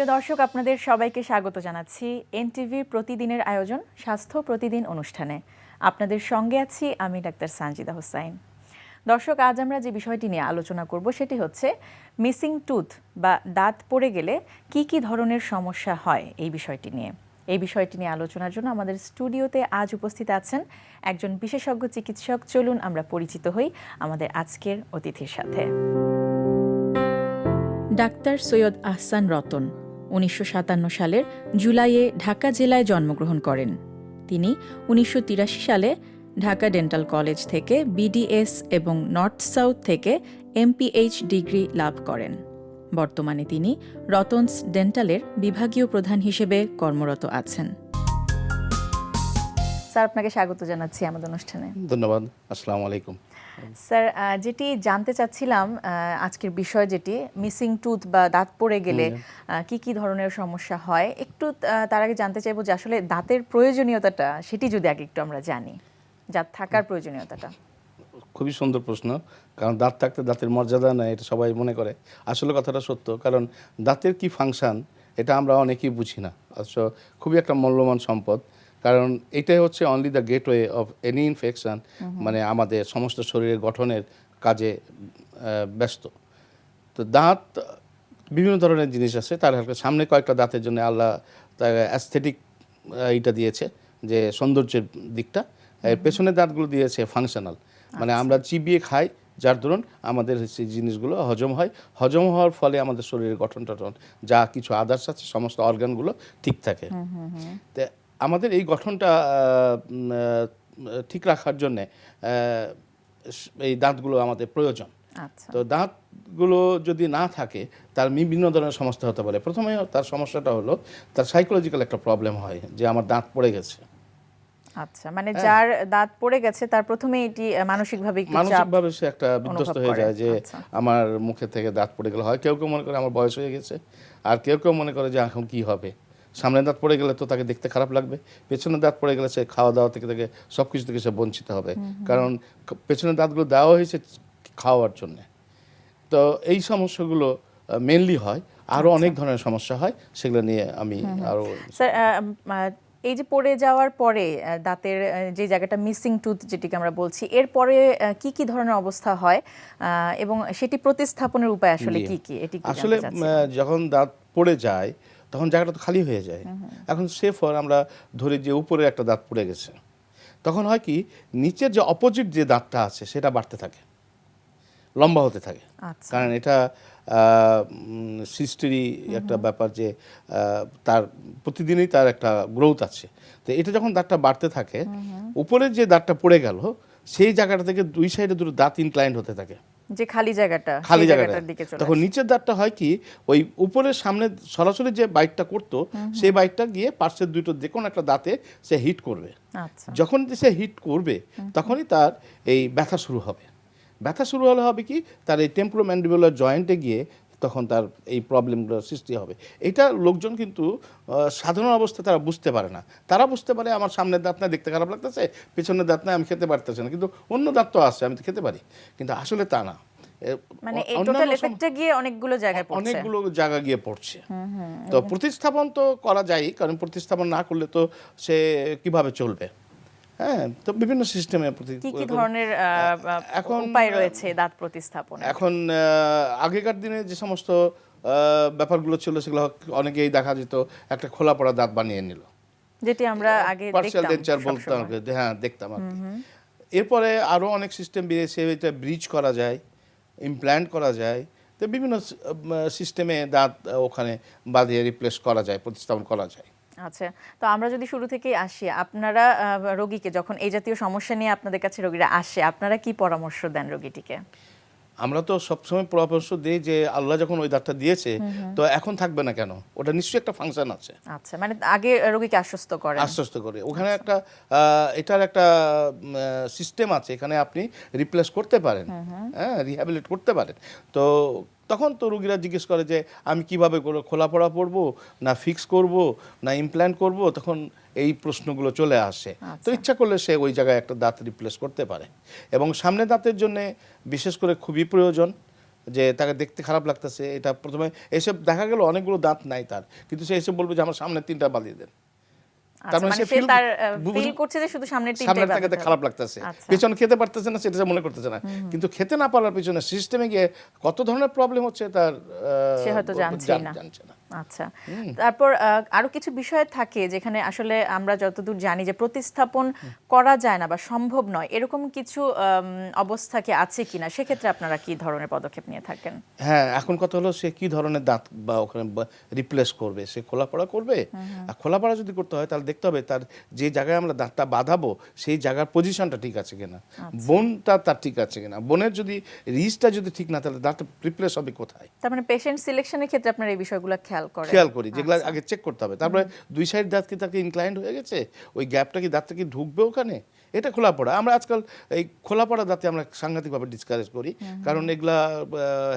প্রিয় দর্শক, আপনাদের সবাইকে স্বাগত জানাচ্ছি এনটিভির প্রতিদিনের আয়োজন স্বাস্থ্য প্রতিদিন অনুষ্ঠানে। আপনাদের সঙ্গে আছি আমি ডাক্তার সানজিদা হোসাইন। দর্শক, আজ আমরা যে বিষয়টি নিয়ে আলোচনা করব সেটি হচ্ছে মিসিং টুথ বা দাঁত পড়ে গেলে কি কি ধরনের সমস্যা হয় এই বিষয়টি নিয়ে। এই বিষয়টি নিয়ে আলোচনার জন্য আমাদের স্টুডিওতে আজ উপস্থিত আছেন একজন বিশেষজ্ঞ চিকিৎসক। চলুন আমরা পরিচিত হই আমাদের আজকের অতিথির সাথে। ডাক্তার সৈয়দ আহসান রতন 1957 সালের জুলাইয়ে ঢাকা জেলায় জন্মগ্রহণ করেন। তিনি 1983 সালে ঢাকা ডেন্টাল কলেজ থেকে বিডিএস এবং নর্থ সাউথ থেকে এমপিএইচ ডিগ্রি লাভ করেন। বর্তমানে তিনি রতনস ডেন্টালের বিভাগীয় প্রধান হিসেবে কর্মরত আছেন। স্যার, আপনাকে স্বাগত জানাচ্ছি আমাদের অনুষ্ঠানে। ধন্যবাদ। আসসালামু আলাইকুম। স্যার, যেটি জানতে চাচ্ছিলাম, আজকের বিষয় যেটি মিসিং টুথ বা দাঁত পড়ে গেলে কি কি ধরনের সমস্যা হয়, একটু তার আগে জানতে চাইবো যে আসলে দাঁতের প্রয়োজনীয়তাটা সেটি যদি আগে একটু আমরা জানি, দাঁত থাকার প্রয়োজনীয়তাটা। খুবই সুন্দর প্রশ্ন, কারণ দাঁত থাকতে দাঁতের মর্যাদা নেই এটা সবাই মনে করে। আসলে কথাটা সত্য, কারণ দাঁতের কি ফাংশন এটা আমরা অনেকেই বুঝি না। অথচ খুবই একটা মূল্যবান সম্পদ, কারণ এটাই হচ্ছে only the gateway of any infection, মানে আমাদের সমস্ত শরীরের গঠনের কাজে ব্যস্ত। তো দাঁত বিভিন্ন ধরনের জিনিস আছে, তার সামনে কয়েকটা দাঁতের জন্য আল্লাহ তার অ্যাস্থেটিক এইটা দিয়েছে, যে সৌন্দর্যের দিকটা। পেছনের দাঁতগুলো দিয়েছে ফাংশনাল, মানে আমরা চিবিয়ে খাই, যার দরুন আমাদের সেই জিনিসগুলো হজম হয়। হজম হওয়ার ফলে আমাদের শরীরের গঠন টঠন যা কিছু আদার্স আছে সমস্ত অর্গানগুলো ঠিক থাকে। তো আমাদের এই গঠনটা ঠিক রাখার জন্যে এই দাঁতগুলো আমাদের প্রয়োজন। তো দাঁতগুলো যদি না থাকে তার বিভিন্ন ধরনের সমস্যা হতে পারে। প্রথমে তার সমস্যাটা হলো তার সাইকোলজিক্যাল একটা প্রবলেম হয় যে আমার দাঁত পড়ে গেছে। আচ্ছা, মানে যার দাঁত পড়ে গেছে তার প্রথমে এটি মানসিকভাবে সে একটা বিধ্বস্ত হয়ে যায় যে আমার মুখে থেকে দাঁত পড়ে গেলে হয়। কেউ কেউ মনে করে আমার বয়স হয়ে গেছে, আর কেউ কেউ মনে করে যে এখন কি হবে। সামনে দাঁত পড়ে গেলে তো তাকে দেখতে খারাপ লাগবে, পেছনের দাঁত পড়ে গেলে সে খাওয়া দাওয়া থেকে সব কিছু থেকে সে বঞ্চিত হবে, কারণ পেছনের দাঁতগুলো দেওয়া হয়েছে খাওয়ার জন্যে। তো এই সমস্যাগুলো মেনলি হয়, আরও অনেক ধরনের সমস্যা হয়, সেগুলো নিয়ে আমি আরও। স্যার, এই যে পড়ে যাওয়ার পরে দাঁতের যে জায়গাটা মিসিং টুথ যেটিকে আমরা বলছি, এরপরে কি কি ধরনের অবস্থা হয় এবং সেটি প্রতিস্থাপনের উপায় আসলে কি কি, এটি আসলে যখন দাঁত পড়ে যায় তখন জায়গাটা তো খালি হয়ে যায়। এখন সেফর আমরা ধরি যে উপরে একটা দাঁত পড়ে গেছে, তখন হয় কি নিচের যে অপোজিট যে দাঁতটা আছে সেটা বাড়তে থাকে, লম্বা হতে থাকে। কারণ এটা সিস্টেরি একটা ব্যাপার, যে তার প্রতিদিনই তার একটা গ্রোথ আছে। তো এটা যখন দাঁতটা বাড়তে থাকে, উপরের যে দাঁতটা পড়ে গেল সেই জায়গাটা থেকে দুই সাইডে দুটো দাঁত ইনক্লাইন্ড হতে থাকে, যে খালি জায়গাটা তখন নিচের দাঁতটা হয় কি ওই উপরের সামনে সরাসরি যে বাইটটা করতো সেই বাইটটা গিয়ে পার্শ্বের দুটো যে কোনো একটা দাঁতে সে হিট করবে। যখন সে হিট করবে তখনই তার এই ব্যথা শুরু হবে। ব্যথা শুরু হলে হবে কি তার এই টেম্পোরোম্যান্ডিবুলার জয়েন্টে গিয়ে তখন তার এই প্রবলেমগুলো সৃষ্টি হবে। এটা লোকজন কিন্তু সাধারণ অবস্থায় তারা বুঝতে পারে না। তারা বুঝতে পারে আমার সামনের দাঁত না দেখতে খারাপ লাগতেছে, পেছনের দাঁত না আমি খেতে পারতেছি না, কিন্তু অন্য দাঁত তো আছে আমি তো খেতে পারি, কিন্তু আসলে তা না। মানে এই টোটাল এফেক্টটা গিয়ে অনেকগুলো জায়গা গিয়ে পড়ছে। তো প্রতিস্থাপন তো করা যায়, কারণ প্রতিস্থাপন না করলে তো সে কিভাবে চলবে। হ্যাঁ, তো বিভিন্ন সিস্টেমে কি কি ধরনের এখন উপায় রয়েছে দাঁত প্রতিস্থাপন। এখন আগেকার দিনে যে সমস্ত ব্যাপারগুলো ছিল সেগুলো অনেকেই দেখা যেত একটা খোলা পড়া দাঁত বানিয়ে নিল, যেটি আমরা আগে বলতাম। হ্যাঁ, দেখতাম আর কি। এরপরে আরো অনেক সিস্টেম বেরিয়েছে, এটা ব্রিজ করা যায়, ইমপ্ল্যান্ট করা যায়। তো বিভিন্ন সিস্টেমে দাঁত ওখানে বাঁধিয়ে রিপ্লেস করা যায়, প্রতিস্থাপন করা যায়। আচ্ছা, তো আমরা যদি শুরু থেকেই আসি, আপনারা রোগীকে যখন এই জাতীয় সমস্যা নিয়ে আপনাদের কাছে রোগীরা আসে, আপনারা কি পরামর্শ দেন রোগীটিকে? আমরা তো সবসময় পরামর্শ দিই যে আল্লাহ যখন ওই দাঁতটা দিয়েছে তো এখন থাকবে না কেন, ওটা নিশ্চয়ই একটা ফাংশন আছে। আচ্ছা, মানে আগে রোগীকে আশ্বস্ত করে ওখানে একটা এটার একটা সিস্টেম আছে, এখানে আপনি রিপ্লেস করতে পারেন, হ্যাঁ, রিহ্যাবিলিট করতে পারেন। তো তখন তো রোগীরা জিজ্ঞেস করে যে আমি কিভাবে খোলা পড়া পড়বো, না ফিক্স করব, না ইমপ্ল্যান্ট করব, তখন এই প্রশ্নগুলো চলে আসে। তো ইচ্ছা করলে সে ওই জায়গায় একটা দাঁত রিপ্লেস করতে পারে। এবং সামনে দাঁতের জন্য বিশেষ করে খুবই প্রয়োজন যে তাকে দেখতে খারাপ লাগতেছে, এটা প্রথমে এসে দেখা গেল অনেকগুলো দাঁত নাই তার, কিন্তু সে এসে বলবে যে আমার সামনে 3টা বাঁধিয়ে দেন। তার মানে সে ফিল করছে যে শুধু সামনের তিনটাই সামনের বাঁধাতে তাকে হবে। খারাপ লাগতেছে, আচ্ছা। পেছনে খেতে পারতেছে না সেটা সে মনে করতেছে না, কিন্তু খেতে না পারার পিছনে সিস্টেমে গিয়ে কত ধরনের প্রবলেম হচ্ছে তার সে হয়তো জানছেই না। জানছে না। আচ্ছা, তারপর আরো কিছু বিষয় থাকে যেখানে আসলে আমরা যতদূর জানি যে প্রতিস্থাপন করা যায় না বা সম্ভব নয়, এরকম কিছু অবস্থা কি আছে কিনা, সেক্ষেত্রে আপনারা কি ধরনের পদক্ষেপ নিয়ে থাকেন? হ্যাঁ, এখন কথা হলো সে কি ধরনের দাঁত বা ওখানে রিপ্লেস করবে, সে খোলাপড়া করবে। আর খোলাপড়া যদি করতে হয় তাহলে দেখতে হবে তার যে জায়গায় আমরা দাঁতটা বাঁধাবো সেই জায়গার পজিশনটা ঠিক আছে কিনা, বোনটা তার ঠিক আছে কিনা। বোনের যদি রিজটা যদি ঠিক না, তাহলে দাঁতটা রিপ্লেস হবে কোথায়। তার মানে পেশেন্ট সিলেকশনের ক্ষেত্রে আপনারা এই বিষয়গুলো খেয়াল করি, যেগুলো আগে চেক করতে হবে। তারপরে দুই সাইড দাঁত কি তাকে ইনক্লাইন্ড হয়ে গেছে, ওই গ্যাপটা কি দাঁতটা কি ঢুকবে ওখানে, এটা খোলা পড়া। আমরা আজকাল এই খোলা পড়া দাঁতে আমরা সাংঘাতিকভাবে ডিসকারেজ করি, কারণ এগুলা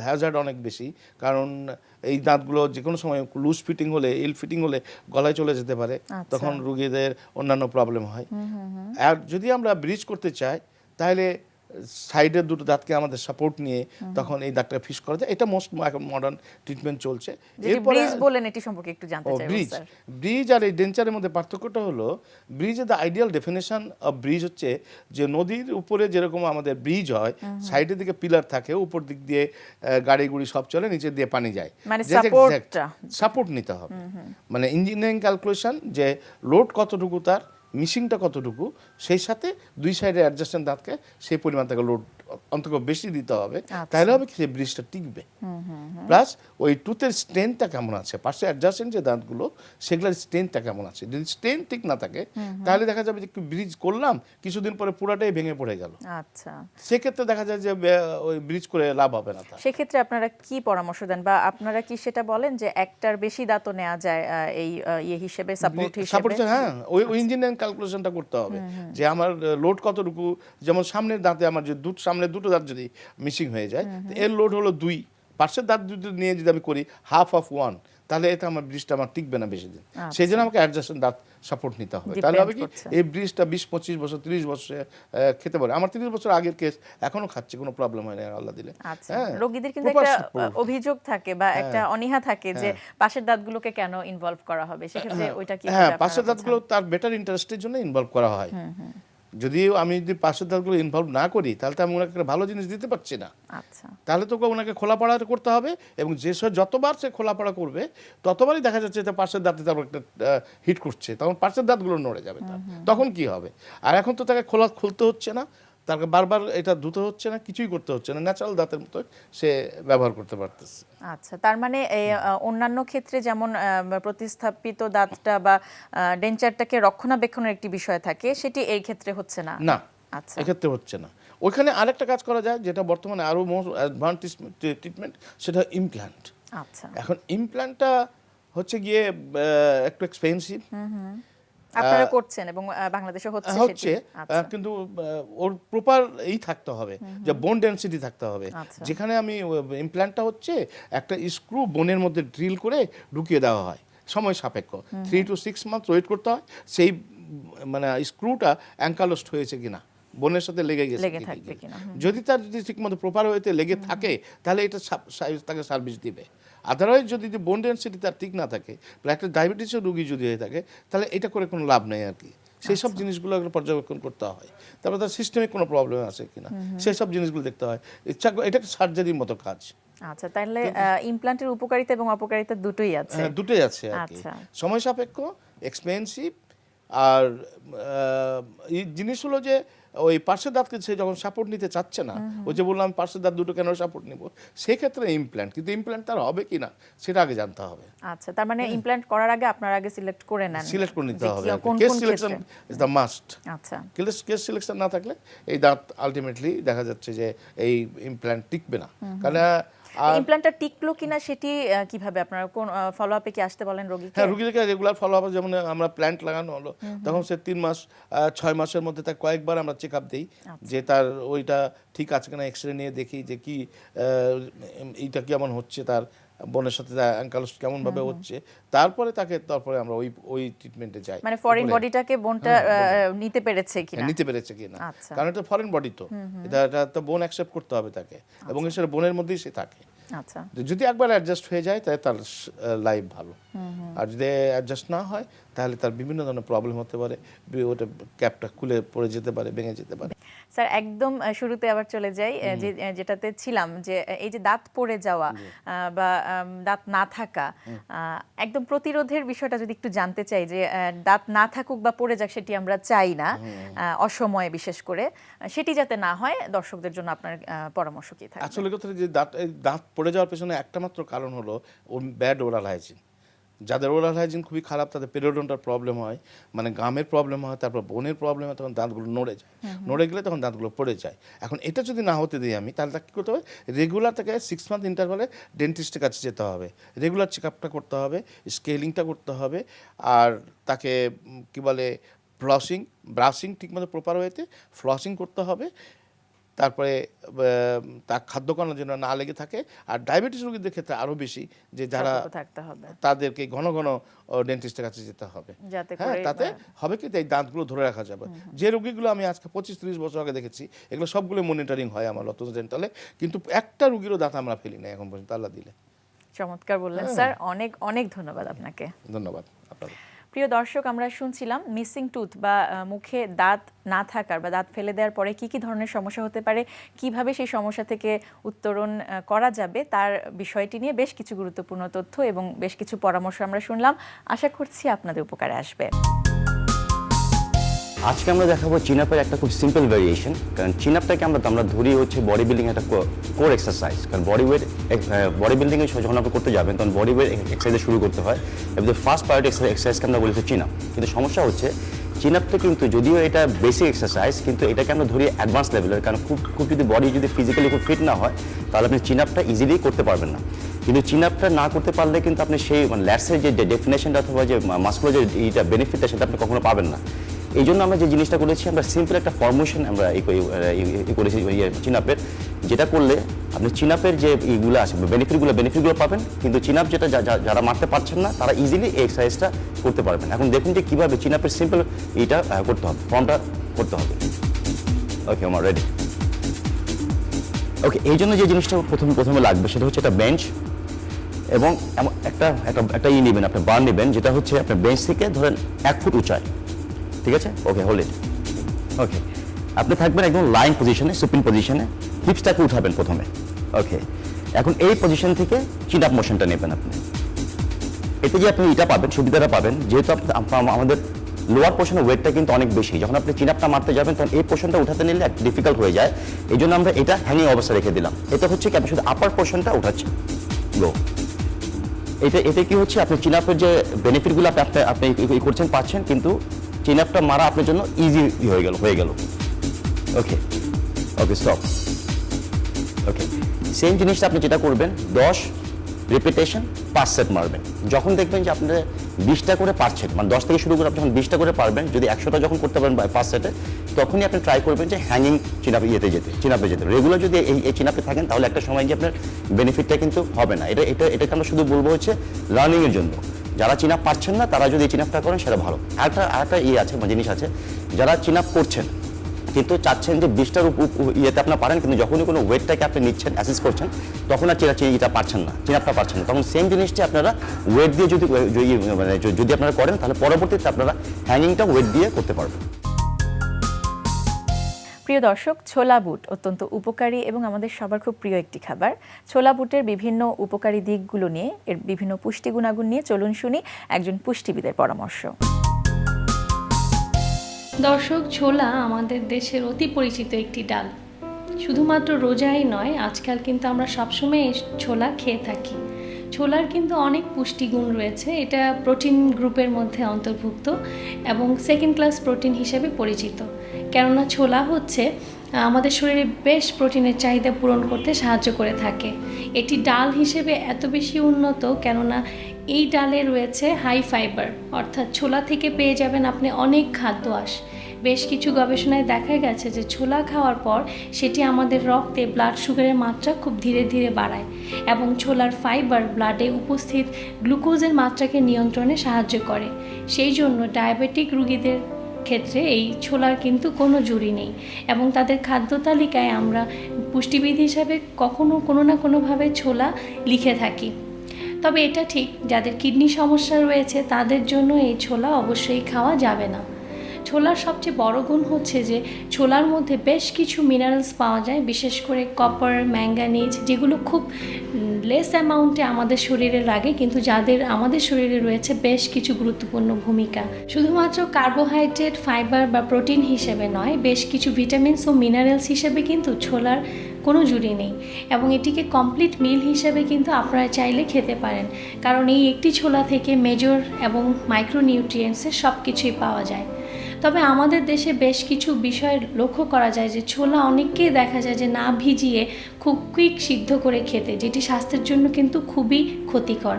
হ্যাজার্ড অনেক বেশি। কারণ এই দাঁতগুলো যে কোনো সময় লুজ ফিটিং হলে, ইল ফিটিং হলে গলায় চলে যেতে পারে, তখন রুগীদের অন্যান্য প্রবলেম হয়। আর যদি আমরা ব্রিজ করতে চাই তাহলে সাইডের দুটো দাঁতকে আমাদের সাপোর্ট নিয়ে তখন এই দাঁতটা ফিক্স করা যায়। এটা মোস্ট মডার্ন ট্রিটমেন্ট চলছে। ব্রিজ বলেন, এটি সম্পর্কে একটু জানতে চাই স্যার। ব্রিজ আর এই ডেঞ্চারের মধ্যে পার্থক্যটা হলো, ব্রিজের the ideal definition of bridge হচ্ছে যে নদীর উপরে যেরকম আমাদের ব্রিজ হয়, সাইডের দিকে পিলার থাকে, উপর দিক দিয়ে গাড়ি গুড়ি সব চলে, নিচে দিয়ে পানি যায়, মানে সাপোর্ট নিতে হবে। মানে ইঞ্জিনিয়ারিং ক্যালকুলেশন যে লোড কতটুকু, তার মিশিংটা কতটুকু, সেই সাথে দুই সাইডে অ্যাডজাস্টেন্ট দাঁতকে সেই পরিমাণ তাকে লোড অন্তত বেশি দিতে হবে, তাহলে হবে কি সেই ব্রিজটা টিকবে। প্লাস ওই টুথের স্ট্রেংথটা কেমন আছে, পাশে অ্যাডজাস্টেন্ট যে দাঁতগুলো সেগুলোর স্ট্রেংথটা কেমন আছে। যদি স্ট্রেংথ ঠিক না থাকে তাহলে দেখা যাবে যে একটু ব্রিজ করলাম, কিছুদিন পরে পুরাটাই ভেঙে পড়ে গেল। আচ্ছা, সেক্ষেত্রে দেখা যায় যে ওই ব্রিজ করে লাভ হবে না। সেক্ষেত্রে আপনারা কি পরামর্শ দেন, বা আপনারা কি সেটা বলেন যে একটার বেশি দাঁতও নেওয়া যায় এই হিসেবে, সাপোর্ট হিসেবে? হ্যাঁ, ওই ইঞ্জিনিয়ারিং ক্যালকুলেশনটা করতে হবে যে আমার লোড কতটুকু। যেমন সামনের দাঁতে আমার যে সামনের দুটো দাঁত যদি মিসিং হয়ে যায়, এর লোড হলো 2, পাশের দাঁত দুটো নিয়ে যদি আমি করি হাফ অফ 1, তাহলে এটা আমার ব্রিজটা আমার টিকবে না বেশি দিন। সেই জন্য আমাকে অ্যাডজাস্টেন্ট দাঁত সাপোর্ট নিতে হবে। তাহলে হবে কি এই ব্রিজটা 20-25 বছর 30 বছর খেতে পারে। আমার 30 বছর আগের কেস এখনো খাচ্ছে, কোনো প্রবলেম হয় না আল্লাহ দিলে। রোগীদের কিন্তু একটা অভিযোগ থাকে বা একটা অনীহা থাকে যে পাশের দাঁতগুলোকে কেন ইনভলভ করা হবে, সেক্ষেত্রে ওইটা কি? হ্যাঁ, পাশের দাঁতগুলো তার বেটার ইন্টারেস্টের জন্য ইনভলভ করা হয়। আমি যদি পাশের দাঁতগুলো ইনভলভ না করি তাহলে তো আমি ওনাকে একটা ভালো জিনিস দিতে পারছি না। আচ্ছা, তাহলে তো ওনাকে খোলাপড়া করতে হবে, এবং যতবার সে খোলাপড়া করবে ততবারই দেখা যাচ্ছে যে পাশের দাঁতে তার একটা হিট করছে, তখন পাশের দাঁতগুলো নড়ে যাবে তার, তখন কি হবে? আর এখন তো তাকে খুলতে হচ্ছে না, তাকে বারবার এটা ধুতে হচ্ছে না, কিছুই করতে হচ্ছে না, ন্যাচারাল দাঁতের মতো সে ব্যবহার করতে পারতেছে। আচ্ছা, তার মানে অন্যান্য ক্ষেত্রে যেমন প্রতিস্থাপিত দাঁতটা বা ডেঞ্চারটাকে রক্ষণাবেক্ষণের একটি বিষয় থাকে, সেটি এই ক্ষেত্রে হচ্ছে না। না, আচ্ছা, এক্ষেত্রে হচ্ছে না। ওইখানে আরেকটা কাজ করা যায় যেটা বর্তমানে আরো মোস্ট অ্যাডভান্স ট্রিটমেন্ট, সেটা ইমপ্ল্যান্ট। আচ্ছা, এখন ইমপ্ল্যান্টটা হচ্ছে গিয়ে একটু এক্সপেন্সিভ। আপনারা করছেন এবং বাংলাদেশে হচ্ছে, কিন্তু ওর প্রপার থাকতে হবে, যে বোন ডেনসিটি থাকতে হবে। যেখানে আমি ইমপ্ল্যান্টটা হচ্ছে একটা স্ক্রু বোনের মধ্যে ড্রিল করে ঢুকিয়ে দেওয়া হয়, সময় সাপেক্ষ 3 to 6 মান্থ ওয়েট করতে হয়, সেই মানে স্ক্রুটা অ্যাঙ্কালোস্ট হয়েছে কিনা, বোনের সাথে লেগে গেছে কিনা। যদি তার যদি ঠিকমতো প্রপার ওয়েতে লেগে থাকে তাহলে এটা তাকে সার্ভিস দিবে। আদারওয়াইজ যদি বোন ডেনসিটি তার ঠিক না থাকে, একটা ডায়াবেটিসের রোগী যদি হয়ে থাকে, তাহলে এটা করে কোনো লাভ নেই আর কি। সেই সব জিনিসগুলো পর্যবেক্ষণ করতে হয়। তারপর তার সিস্টেমিক কোনো প্রবলেম আছে কিনা, সেই সব জিনিসগুলো দেখতে হয়। এটা সার্জারির মতো কাজ। আচ্ছা, তাহলে ইমপ্ল্যান্টের উপকারিতা এবং অপকারিতা দুটোই আছে। হ্যাঁ, দুটোই আছে আর কি। সময় সাপেক্ষ, এক্সপেন্সিভ, আর জিনিস হলো যে ওই পার্শ্বের দাঁতকে সে যখন সাপোর্ট নিতে চাচ্ছে না, ওই যে বললাম পার্শ্বের দাঁত দুটো কেন সাপোর্ট নিব, সেই ক্ষেত্রে ইমপ্ল্যান্ট, কিন্তু ইমপ্ল্যান্ট তার হবে কিনা সেটা আগে জানতে হবে। আচ্ছা, তার মানে ইমপ্ল্যান্ট করার আগে আপনারা আগে সিলেক্ট করে নিতে হবে। Case selection is the must. আচ্ছা, কেস সিলেকশন না থাকলে এই দাঁত আলটিমেটলি দেখা যাচ্ছে যে এই ইমপ্ল্যান্ট টিকবে না। কারণ ইমপ্ল্যান্টটা টিকলো কিনা সেটি কিভাবে আপনারা কোন ফলো আপে কি আসতে বলেন রোগীকে? হ্যাঁ, রোগীকে রেগুলার ফলো আপ, যেমন আমরা প্ল্যান্ট লাগানো হলো তখন সে 3 মাস 6 মাসের মধ্যে তার কয়েকবার আমরা চেক আপ দিই যে তার ওইটা ঠিক আছে কিনা, এক্সরে নিয়ে দেখি যে কি এইটা কেমন হচ্ছে তার, বোনের সাথে অ্যাঙ্কালোস কেমন ভাবে হচ্ছে, তারপরে আমরা ওই ট্রিটমেন্টে যাই। মানে ফরেন বডিটাকে বোনটা নিতে পেরেছে কিনা, নিতে পেরেছে কিনা, আচ্ছা। কারণ এটা ফরেন বডি, তো এটা তো বোন অ্যাকসেপ্ট করতে হবে তাকে, এবং সেটা বোনের মধ্যেই সে থাকে। আচ্ছা, যদি একবার অ্যাডজাস্ট হয়ে যায় তাহলে তার লাইফ ভালো, আর যদি অ্যাডজাস্ট না হয় তাহলে তার বিভিন্ন ধরনের প্রবলেম হতে পারে, ওটা ক্যাপটা খুলে পড়ে যেতে পারে, ভেঙে যেতে পারে। স্যার একদম শুরুতে আবার চলে যাই, যেটাতে ছিলাম যে এই যে দাঁত পড়ে যাওয়া বা দাঁত না থাকা, একদম প্রতিরোধের বিষয়টা যদি একটু জানতে চাই, যে দাঁত না থাকুক বা পড়ে যাক সেটি আমরা চাই না, অসময়ে বিশেষ করে, সেটি যাতে না হয় দর্শকদের জন্য আপনার পরামর্শ কি থাকে? আসলে কথা যে দাঁত পড়ে যাওয়ার পেছনে একটা মাত্র কারণ হলো ব্যাড ওরাল হাইজিন। যাদের ওরাল হাইজিন খুবই খারাপ তাদের পেরিওডন্টাল প্রবলেম হয়, মানে গামের প্রবলেম হয়, তারপর বোনের প্রবলেম হয়, তখন দাঁতগুলো নড়ে যায়, নড়ে গেলে তখন দাঁতগুলো পড়ে যায়। এখন এটা যদি না হতে দিই আমি, তাহলে তাকে কী করতে হবে, রেগুলার তাকে 6 মান্থ ইন্টারভালে ডেন্টিস্টের কাছে যেতে হবে, রেগুলার চেক আপটা করতে হবে, স্কেলিংটা করতে হবে, আর তাকে কী বলে ব্রাশিং ঠিকমতো প্রপার ওয়েতে ফ্লসিং করতে হবে, তারপরে তার খাদ্যকণা যেন না লেগে থাকে। আর ডায়াবেটিস রোগীদের ক্ষেত্রে আরও বেশি, যে যারা থাকতে হবে তাদেরকে ঘন ঘন ডেন্টিস্টের কাছে যেতে হবে, হ্যাঁ, তাতে হবে কি এই দাঁতগুলো ধরে রাখা যাবে। যে রোগীগুলো আমি আজকে 25-30 বছর আগে দেখেছি, এগুলো সবগুলো মনিটরিং হয় আমার লতোস ডেন্টালে, কিন্তু একটা রোগীরও দাঁত আমরা ফেলি না এখন পর্যন্ত, আল্লাহ দিলে। চমৎকার বললেন স্যার, অনেক অনেক ধন্যবাদ আপনাকে। ধন্যবাদ আপনাকে। প্রিয় দর্শক, আমরা শুনছিলাম মিসিং টুথ বা মুখে দাঁত না থাকার বা দাঁত ফেলে দেওয়ার পরে কি কি ধরনের সমস্যা হতে পারে, কিভাবে সেই সমস্যা থেকে উত্তরণ করা যাবে, তার বিষয়টি নিয়ে বেশ কিছু গুরুত্বপূর্ণ তথ্য এবং বেশ কিছু পরামর্শ আমরা শুনলাম। আশা করছি আপনাদের উপকারে আসবে। আজকে আমরা দেখাবো চিন-আপের একটা খুব সিম্পল ভেরিয়েশন। কারণ চিন-আপটাকে আমরা ধরি হচ্ছে বডি বিল্ডিং একটা কোর এক্সারসাইজ। কারণ বডি বিল্ডিংয়ে যখন আপনি করতে যাবেন তখন বডি ওয়েট এক্সারসাইজ শুরু করতে হয়, এবং ফার্স্ট প্রায়োরিটি এক্সারসাইজকে আমরা বলি চিন-আপ। কিন্তু সমস্যা হচ্ছে চিন-আপটা কিন্তু যদিও এটা বেসিক এক্সারসাইজ, কিন্তু এটাকে আমরা ধরি অ্যাডভান্স লেভেলের। কারণ খুব যদি বডি যদি ফিজিক্যালি খুব ফিট না হয় তাহলে আপনি চিন-আপটা ইজিলি করতে পারবেন না। কিন্তু চিন-আপটা না করতে পারলে কিন্তু আপনি সেই ল্যাটসের যে ডেফিনেশনটা অথবা যে মাসকুলার যে এইটা বেনিফিটটা সেটা আপনি কখনো পাবেন না। এই জন্য আমরা যে জিনিসটা করেছি, আমরা সিম্পল একটা ফর্মেশন আমরা করেছি চিন-আপের, যেটা করলে আপনি চিন-আপের যে এইগুলো আছে বেনিফিটগুলো পাবেন, কিন্তু চিন-আপ যেটা যারা মারতে পারছেন না তারা ইজিলি এই এক্সারসাইজটা করতে পারবেন। এখন দেখুন যে কীভাবে চিন-আপের সিম্পল এইটা করতে হবে, ফর্মটা করতে হবে। ওকে, আমার রেডি। ওকে, এই জন্য যে জিনিসটা প্রথমে লাগবে সেটা হচ্ছে একটা বেঞ্চ, এবং একটা নেবেন, আপনি বার নেবেন, যেটা হচ্ছে আপনার বেঞ্চ থেকে ধরেন 1 ফুট উঁচায়, ঠিক আছে? ওকে, হোল্ড ইট। ওকে, আপনি থাকবেন একদম লাইন পজিশনে, সুপিন পজিশনে, হিপসটাকে উঠাবেন প্রথমে। ওকে, এখন এই পজিশন থেকে চিন আপ মোশনটা নেবেন আপনি। এতে যে আপনি এটা পাবেন, সুবিধাটা পাবেন, যেহেতু আমাদের লোয়ার পোর্শনের ওয়েটটা কিন্তু অনেক বেশি, যখন আপনি চিন আপটা মারতে যাবেন তখন এই পোর্শনটা উঠাতে নিলে ডিফিকাল্ট হয়ে যায়। এই জন্য আমরা এটা হ্যাঙ্গিং অবস্থা রেখে দিলাম। এটা হচ্ছে কি আপনি শুধু আপার পোর্শনটা উঠাচ্ছেন। গো, এতে কি হচ্ছে, আপনি চিন আপের যে বেনিফিটগুলো আপনি করছেন পাচ্ছেন, কিন্তু চিন-আপটা মারা আপনার জন্য ইজি হয়ে গেল। ওকে, স্টপ। ওকে, সেম জিনিসটা আপনি যেটা করবেন, 10 রিপিটেশন 5 সেট মারবেন। যখন দেখবেন যে আপনারা 20টা করে পারছেন, মানে 10 থেকে শুরু করে আপনি যখন 20টা করে পারবেন, যদি 100টা যখন করতে পারেন 5 সেটে, তখনই আপনি ট্রাই করবেন যে হ্যাঙ্গিং চিন-আপে যেতে। রেগুলার যদি এই চিন-আপে থাকেন তাহলে একটা সময় গিয়ে আপনার বেনিফিটটা কিন্তু হবে না। এটাকে আমরা শুধু বলবো হচ্ছে লার্নিংয়ের জন্য। যারা চিন-আপ পারছেন না তারা যদি এই চিন-আপটা করেন সেটা ভালো। আরেকটা জিনিস আছে, যারা চিন-আপ করছেন কিন্তু চাচ্ছেন যে 20টার ইয়েতে আপনার পারেন, কিন্তু যখনই কোনো ওয়েটটাকে আপনি নিচ্ছেন, অ্যাসেস করছেন, তখন আর চিন-আপটা পারছেন না, তখন সেম জিনিসটি আপনারা ওয়েট দিয়ে যদি আপনারা করেন, তাহলে পরবর্তীতে আপনারা হ্যাঙ্গিংটা ওয়েট দিয়ে করতে পারবেন। প্রিয় দর্শক, ছোলা বুট অত্যন্ত উপকারী এবং আমাদের সবার খুব প্রিয় একটি খাবার। ছোলা বুটের বিভিন্ন উপকারী দিকগুলো নিয়ে, এর বিভিন্ন পুষ্টি গুণাগুণ নিয়ে চলুন শুনি একজন পুষ্টিবিদের পরামর্শ। দর্শক, ছোলা আমাদের দেশের অতি পরিচিত একটি ডাল। শুধুমাত্র রোজাই নয়, আজকাল কিন্তু আমরা সবসময় এই ছোলা খেয়ে থাকি। ছোলার কিন্তু অনেক পুষ্টিগুণ রয়েছে। এটা প্রোটিন গ্রুপের মধ্যে অন্তর্ভুক্ত এবং সেকেন্ড ক্লাস প্রোটিন হিসেবে পরিচিত, কেননা ছোলা হচ্ছে আমাদের শরীরে বেশ প্রোটিনের চাহিদা পূরণ করতে সাহায্য করে থাকে। এটি ডাল হিসেবে এত বেশি উন্নত কেননা এই ডালে রয়েছে হাই ফাইবার, অর্থাৎ ছোলা থেকে পেয়ে যাবেন আপনি অনেক খাদ্য আঁশ। বেশ কিছু গবেষণায় দেখা গেছে যে ছোলা খাওয়ার পর সেটি আমাদের রক্তে ব্লাড সুগারের মাত্রা খুব ধীরে ধীরে বাড়ায় এবং ছোলার ফাইবার ব্লাডে উপস্থিত গ্লুকোজের মাত্রাকে নিয়ন্ত্রণে সাহায্য করে। সেই জন্য ডায়াবেটিক রোগীদের ক্ষেত্রে এই ছোলার কিন্তু কোনো জুড়ি নেই এবং তাদের খাদ্য তালিকায় আমরা পুষ্টিবিদ হিসাবে কখনো কোনো না কোনোভাবে ছোলা লিখে থাকি। তবে এটা ঠিক, যাদের কিডনি সমস্যা রয়েছে তাদের জন্য এই ছোলা অবশ্যই খাওয়া যাবে না। ছোলার সবচেয়ে বড় গুণ হচ্ছে যে ছোলার মধ্যে বেশ কিছু মিনারেলস পাওয়া যায়, বিশেষ করে কপার, ম্যাঙ্গানিজ, যেগুলো খুব লেস অ্যামাউন্টে আমাদের শরীরে লাগে, কিন্তু যাদের আমাদের শরীরে রয়েছে বেশ কিছু গুরুত্বপূর্ণ ভূমিকা। শুধুমাত্র কার্বোহাইড্রেট, ফাইবার বা প্রোটিন হিসেবে নয়, বেশ কিছু ভিটামিনস ও মিনারেলস হিসেবে কিন্তু ছোলার কোনো জুড়ি নেই এবং এটিকে কমপ্লিট মিল হিসেবে কিন্তু আপনারা চাইলে খেতে পারেন, কারণ এই একটি ছোলা থেকে মেজর এবং মাইক্রোনিউট্রিয়েন্টসের সব কিছুই পাওয়া যায়। তবে আমাদের দেশে বেশ কিছু বিষয় লক্ষ্য করা যায় যে ছোলা অনেককেই দেখা যায় যে না ভিজিয়ে খুব কুইক সিদ্ধ করে খেতে, যেটি স্বাস্থ্যের জন্য কিন্তু খুবই ক্ষতিকর।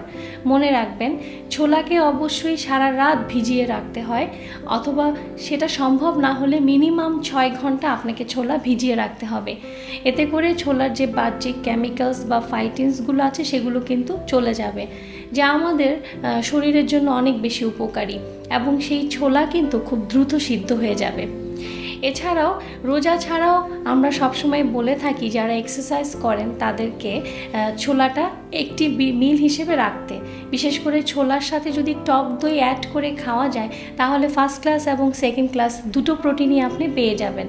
মনে রাখবেন, ছোলাকে অবশ্যই সারা রাত ভিজিয়ে রাখতে হয়, অথবা সেটা সম্ভব না হলে মিনিমাম 6 ঘন্টা আপনাকে ছোলা ভিজিয়ে রাখতে হবে। এতে করে ছোলার যে বাহ্যিক কেমিক্যালস বা ফাইটিনসগুলো আছে সেগুলো কিন্তু চলে যাবে, যা আমাদের শরীরের জন্য অনেক বেশি উপকারী, এবং সেই ছোলা কিন্তু খুব দ্রুত সিদ্ধ হয়ে যাবে। এছাড়াও রোজা ছাড়াও আমরা সবসময় বলে থাকি যারা এক্সারসাইজ করেন তাদেরকে ছোলাটা একটি মিল হিসেবে রাখতে, বিশেষ করে ছোলার সাথে যদি টক দই অ্যাড করে খাওয়া যায় তাহলে ফার্স্ট ক্লাস এবং সেকেন্ড ক্লাস দুটো প্রোটিনই আপনি পেয়ে যাবেন।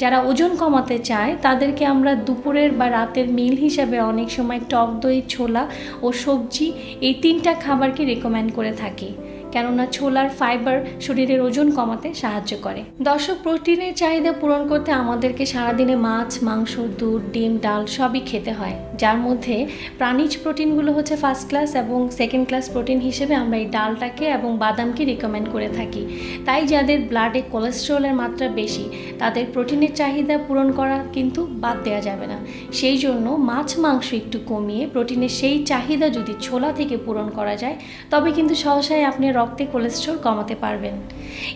যারা ওজন কমাতে চায় তাদেরকে আমরা দুপুরের বা রাতের মিল হিসাবে অনেক সময় টক দই, ছোলা ও সবজি এই 3টা খাবারকে রেকমেন্ড করে থাকি, কেননা ছোলার ফাইবার শরীরের ওজন কমাতে সাহায্য করে। দর্শক, প্রোটিনের চাহিদা পূরণ করতে আমাদেরকে সারাদিনে মাছ, মাংস, দুধ, ডিম, ডাল সবই খেতে হয়, যার মধ্যে প্রাণীজ প্রোটিনগুলো হচ্ছে ফার্স্ট ক্লাস এবং সেকেন্ড ক্লাস প্রোটিন হিসেবে আমরা এই ডালটাকে এবং বাদামকে রিকমেন্ড করে থাকি। তাই যাদের ব্লাডে কোলেস্টেরলের মাত্রা বেশি তাদের প্রোটিনের চাহিদা পূরণ করা কিন্তু বাদ দেওয়া যাবে না। সেই জন্য মাছ, মাংস একটু কমিয়ে প্রোটিনের সেই চাহিদা যদি ছোলা থেকে পূরণ করা যায় তবে কিন্তু সহসায় আপনি রক্তে কোলেস্টেরল কমাতে পারবেন।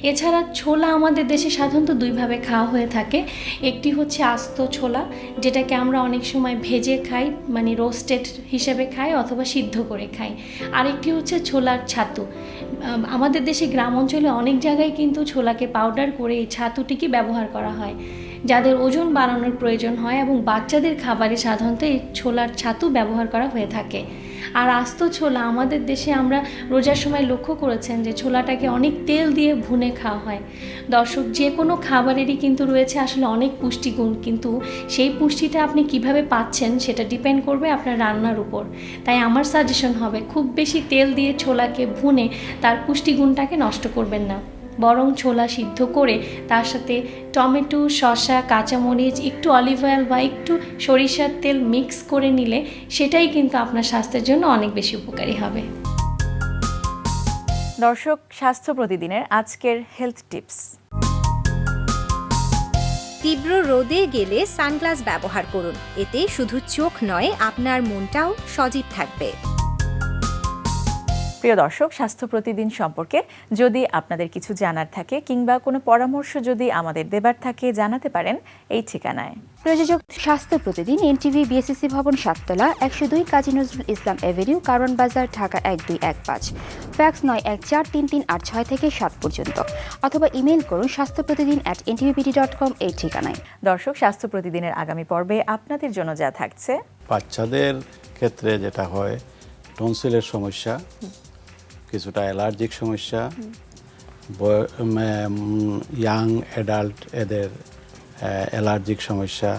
এছাড়া ছোলা আমাদের দেশে সাধারণত দুইভাবে খাওয়া হয়ে থাকে। একটি হচ্ছে আস্ত ছোলা, যেটাকে আমরা অনেক সময় ভেজে খাই, মানে রোস্টেড হিসেবে খাই অথবা সিদ্ধ করে খাই। আরেকটি হচ্ছে ছোলার ছাতু। আমাদের দেশে গ্রাম অঞ্চলে অনেক জায়গায় কিন্তু ছোলাকে পাউডার করে এই ছাতুটিকে ব্যবহার করা হয়। যাদের ওজন বাড়ানোর প্রয়োজন হয় এবং বাচ্চাদের খাবারে সাধারণত এই ছোলার ছাতু ব্যবহার করা হয়ে থাকে। আর আস্ত ছোলা আমাদের দেশে আমরা রোজার সময় লক্ষ্য করেছেন যে ছোলাটাকে অনেক তেল দিয়ে ভুনে খাওয়া হয়। দর্শক, যে কোনো খাবারেরই কিন্তু রয়েছে আসলে অনেক পুষ্টিগুণ, কিন্তু সেই পুষ্টিটা আপনি কিভাবে পাচ্ছেন সেটা ডিপেন্ড করবে আপনার রান্নার উপর। তাই আমার সাজেশন হবে খুব বেশি তেল দিয়ে ছোলাকে ভুনে তার পুষ্টিগুণটাকে নষ্ট করবেন না, বরং ছোলা সিদ্ধ করে তার সাথে টমেটো, শসা, কাঁচামরিচ, একটু অলিভ অয়েল বা একটু সরিষার তেল মিক্স করে নিলে সেটাই কিন্তু আপনার স্বাস্থ্যের জন্য অনেক বেশি উপকারী হবে। দর্শক, স্বাস্থ্য প্রতিদিনের আজকের হেলথ টিপস। তীব্র রোদে গেলে সানগ্লাস ব্যবহার করুন, এতে শুধু চোখ নয় আপনার মনটাও সজীব থাকবে। প্রিয় দর্শক, স্বাস্থ্য প্রতিদিন সম্পর্কে যদি আপনাদের কিছু জানার থাকে কিংবা কোনো পরামর্শ যদি আমাদের দেবার থাকে জানাতে পারেন এই ঠিকানায়। প্রযোজক স্বাস্থ্য প্রতিদিন, এনটিভি, বিএসসি ভবন, 7তলা, 102 কাজী নজরুল ইসলাম এভিনিউ, কারওয়ান বাজার, ঢাকা 1215। ফ্যাক্স 914338 থেকে 7 পর্যন্ত, অথবা ইমেল করুন স্বাস্থ্যপ্রতিদিন@ntvpd.com এই ঠিকানায়। দর্শক, স্বাস্থ্য প্রতিদিনের আগামী পর্বে আপনাদের জন্য যা থাকছে। বাচ্চাদের ক্ষেত্রে যেটা হয় টনসিলের সমস্যা, কিছুটা অ্যালার্জিক সমস্যা, ইয়াং অ্যাডাল্ট এদের অ্যালার্জিক সমস্যা,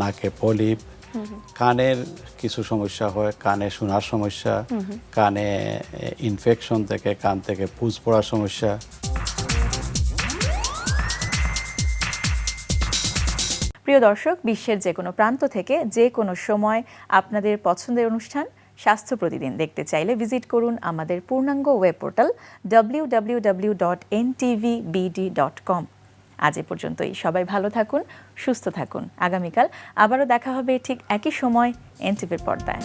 নাকে পলিপ, কানের কিছু সমস্যা হয়, কানে শোনার সমস্যা, কানে ইনফেকশন থেকে কান থেকে পুজ পড়ার সমস্যা। প্রিয় দর্শক, বিশ্বের যে কোনো প্রান্ত থেকে যে কোনো সময় আপনাদের পছন্দের অনুষ্ঠান স্বাস্থ্য প্রতিদিন দেখতে চাইলে ভিজিট করুন আমাদের পূর্ণাঙ্গ ওয়েব পোর্টাল www.ntvbd.com। আজ এ পর্যন্তই। সবাই ভালো থাকুন, সুস্থ থাকুন। আগামীকাল আবারও দেখা হবে ঠিক একই সময় এনটিভির পর্দায়।